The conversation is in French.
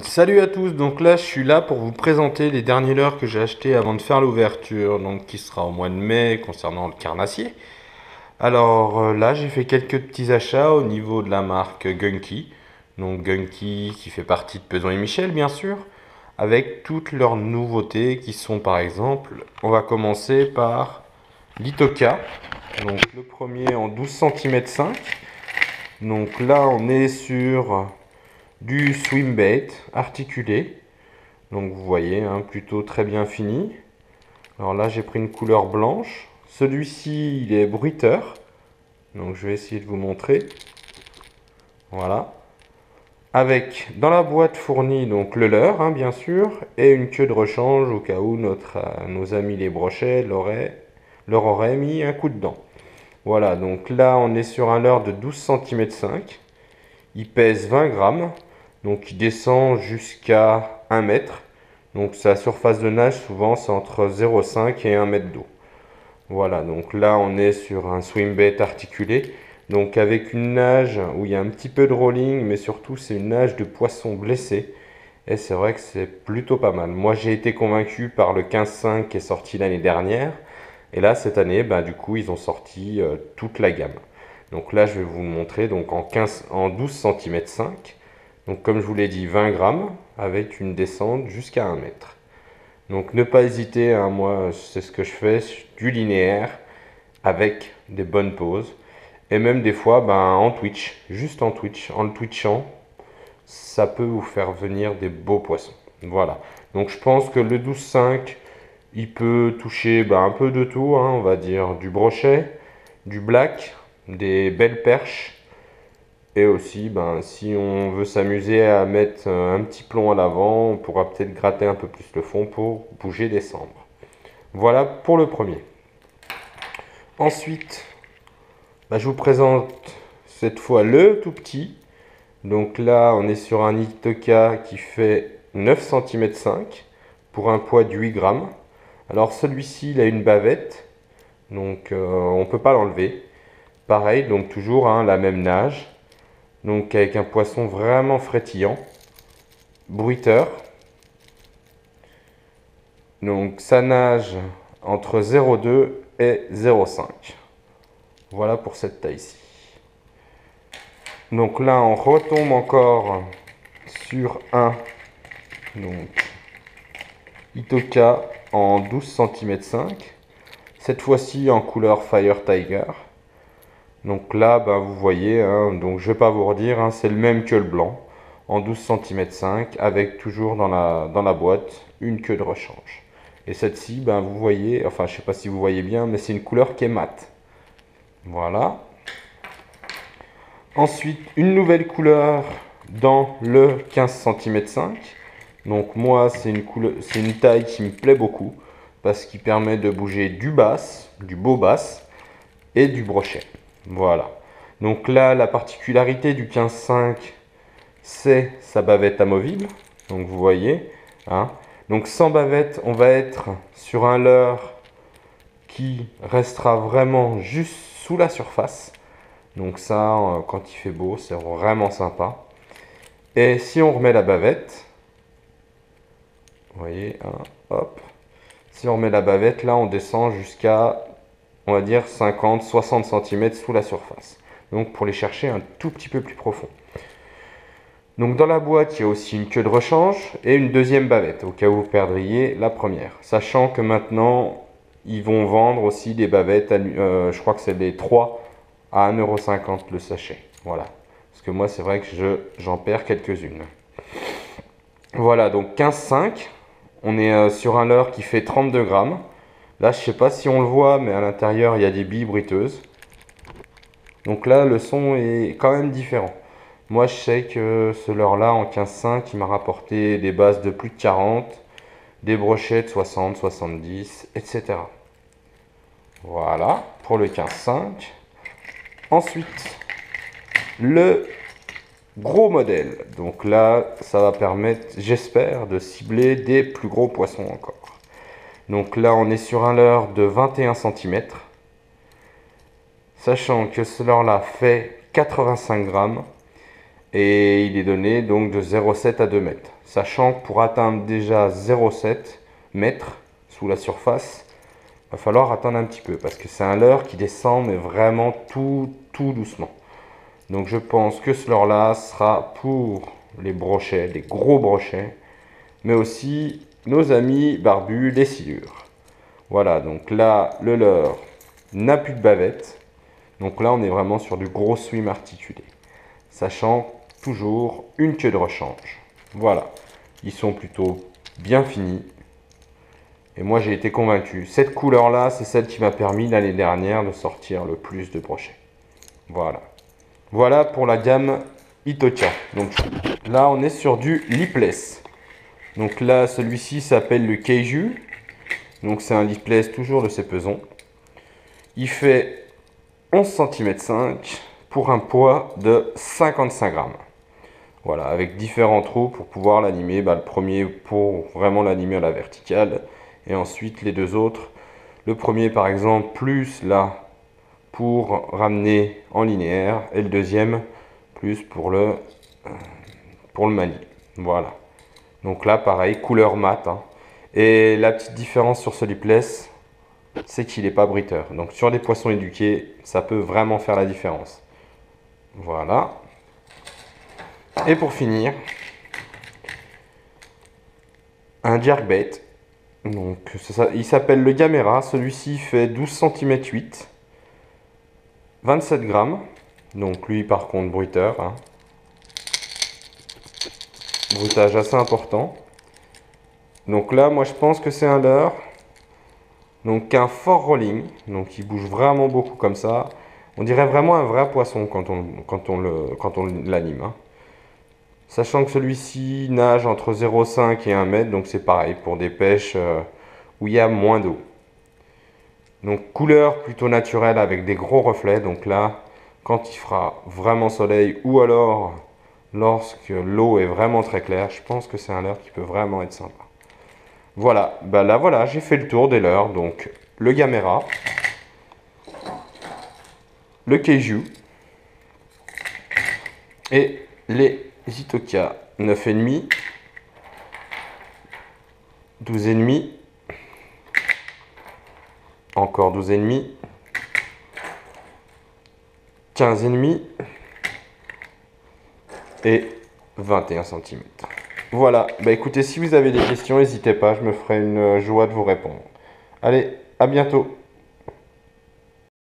Salut à tous, donc là je suis là pour vous présenter les derniers leurres que j'ai achetés avant de faire l'ouverture, donc qui sera au mois de mai concernant le carnassier. Alors là j'ai fait quelques petits achats au niveau de la marque Gunky, donc Gunky qui fait partie de Peson et Michel bien sûr, avec toutes leurs nouveautés qui sont par exemple, on va commencer par l'Itoka, donc le premier en 12 cm 5, donc là on est sur du swim bait articulé. Donc vous voyez, hein, plutôt très bien fini. Alors là, j'ai pris une couleur blanche. Celui-ci, il est bruiteur. Donc je vais essayer de vous montrer. Voilà. Avec dans la boîte fournie donc le leurre, hein, bien sûr, et une queue de rechange au cas où nos amis les brochets leur auraient mis un coup de dent. Voilà, donc là on est sur un leurre de 12 cm 5. Il pèse 20 grammes. Donc il descend jusqu'à 1 mètre. Donc sa surface de nage souvent c'est entre 0,5 et 1 mètre d'eau. Voilà, donc là on est sur un swim bait articulé. Donc avec une nage où il y a un petit peu de rolling, mais surtout c'est une nage de poisson blessé. Et c'est vrai que c'est plutôt pas mal. Moi j'ai été convaincu par le 15.5 qui est sorti l'année dernière. Et là cette année, bah, du coup ils ont sorti toute la gamme. Donc là je vais vous le montrer donc en 12 cm 5. Donc comme je vous l'ai dit 20 grammes avec une descente jusqu'à 1 mètre. Donc ne pas hésiter, hein, moi c'est ce que je fais, du linéaire avec des bonnes pauses. Et même des fois en Twitch, juste en Twitch, en le twitchant, ça peut vous faire venir des beaux poissons. Voilà. Donc je pense que le 12,5, il peut toucher un peu de tout, hein, on va dire du brochet, du black, des belles perches. Et aussi, si on veut s'amuser à mettre un petit plomb à l'avant, on pourra peut-être gratter un peu plus le fond pour bouger des cendres. Voilà pour le premier. Ensuite, je vous présente cette fois le tout petit. Donc là, on est sur un Itoka qui fait 9 cm 5 pour un poids de 8 grammes. Alors celui-ci, il a une bavette, donc on ne peut pas l'enlever. Pareil, donc toujours hein, la même nage. Donc avec un poisson vraiment frétillant, bruiteur. Donc ça nage entre 0,2 et 0,5. Voilà pour cette taille-ci. Donc là on retombe encore sur un donc, Itoka en 12 cm 5. Cette fois-ci en couleur Fire Tiger. Donc là, vous voyez, hein, donc je ne vais pas vous redire, hein, c'est le même que le blanc, en 12 cm 5, avec toujours dans la boîte une queue de rechange. Et cette-ci, vous voyez, enfin je ne sais pas si vous voyez bien, mais c'est une couleur qui est mate. Voilà. Ensuite, une nouvelle couleur dans le 15 cm 5. Donc moi, c'est une taille qui me plaît beaucoup, parce qu'il permet de bouger du bass, du beau bass, et du brochet. Voilà. Donc là, la particularité du 15.5, c'est sa bavette amovible. Donc vous voyez. Hein. Donc sans bavette, on va être sur un leurre qui restera vraiment juste sous la surface. Donc ça, quand il fait beau, c'est vraiment sympa. Et si on remet la bavette, vous voyez, hein, hop. Si on remet la bavette, là, on descend jusqu'à, on va dire, 50-60 cm sous la surface. Donc pour les chercher un tout petit peu plus profond. Donc dans la boîte, il y a aussi une queue de rechange et une deuxième bavette, au cas où vous perdriez la première. Sachant que maintenant, ils vont vendre aussi des bavettes, je crois que c'est des 3 à 1,50 € le sachet. Voilà. Parce que moi, c'est vrai que j'en perds quelques-unes. Voilà, donc 15,5. On est sur un leurre qui fait 32 grammes. Là, je ne sais pas si on le voit, mais à l'intérieur, il y a des billes bruiteuses. Donc là, le son est quand même différent. Moi, je sais que ce leurre-là, en 15,5, il m'a rapporté des bases de plus de 40, des brochets de 60, 70, etc. Voilà, pour le 15,5. Ensuite, le gros modèle. Donc là, ça va permettre, j'espère, de cibler des plus gros poissons encore. Donc là, on est sur un leurre de 21 cm. Sachant que ce leurre-là fait 85 grammes. et il est donné donc de 0,7 à 2 mètres. Sachant que pour atteindre déjà 0,7 mètres sous la surface, il va falloir attendre un petit peu parce que c'est un leurre qui descend mais vraiment tout doucement. Donc je pense que ce leurre-là sera pour les brochets, les gros brochets, mais aussi nos amis barbus, les silures. Voilà, donc là, le leurre n'a plus de bavette. Donc là, on est vraiment sur du gros swim articulé. Sachant toujours une queue de rechange. Voilà, ils sont plutôt bien finis. Et moi, j'ai été convaincu. Cette couleur-là, c'est celle qui m'a permis l'année dernière de sortir le plus de brochets. Voilà. Voilà pour la gamme Itocha. Donc là, on est sur du lipless. Donc là, celui-ci s'appelle le Keiju. Donc c'est un lipless toujours de ces pesons. Il fait 11 cm 5 pour un poids de 55 grammes. Voilà, avec différents trous pour pouvoir l'animer. Le premier pour vraiment l'animer à la verticale. Et ensuite les deux autres. Le premier par exemple plus là pour ramener en linéaire. Et le deuxième plus pour le manier. Voilà. Donc là pareil, couleur mat. Et la petite différence sur ce lipless, c'est qu'il n'est pas briteur. Donc sur des poissons éduqués, ça peut vraiment faire la différence. Voilà. Et pour finir, un jerkbait. Donc ça, il s'appelle le Gamera. Celui-ci fait 12 cm 8, 27 grammes. Donc lui par contre bruiteur. Bruitage assez important. Donc là moi je pense que c'est un leurre. Donc un fort rolling, donc il bouge vraiment beaucoup comme ça. On dirait vraiment un vrai poisson quand on l'anime. Sachant que celui-ci nage entre 0,5 et 1 mètre, donc c'est pareil pour des pêches où il y a moins d'eau. Donc couleur plutôt naturelle avec des gros reflets. Donc là, quand il fera vraiment soleil ou alors lorsque l'eau est vraiment très claire, je pense que c'est un leurre qui peut vraiment être sympa. Voilà, là voilà, j'ai fait le tour des leurres. Donc le Gamera, le Keiju et les Itocha 9,5, 12,5, encore 12,5, 15,5 et 21 cm. Voilà, écoutez, si vous avez des questions, n'hésitez pas, je me ferai une joie de vous répondre. Allez, à bientôt.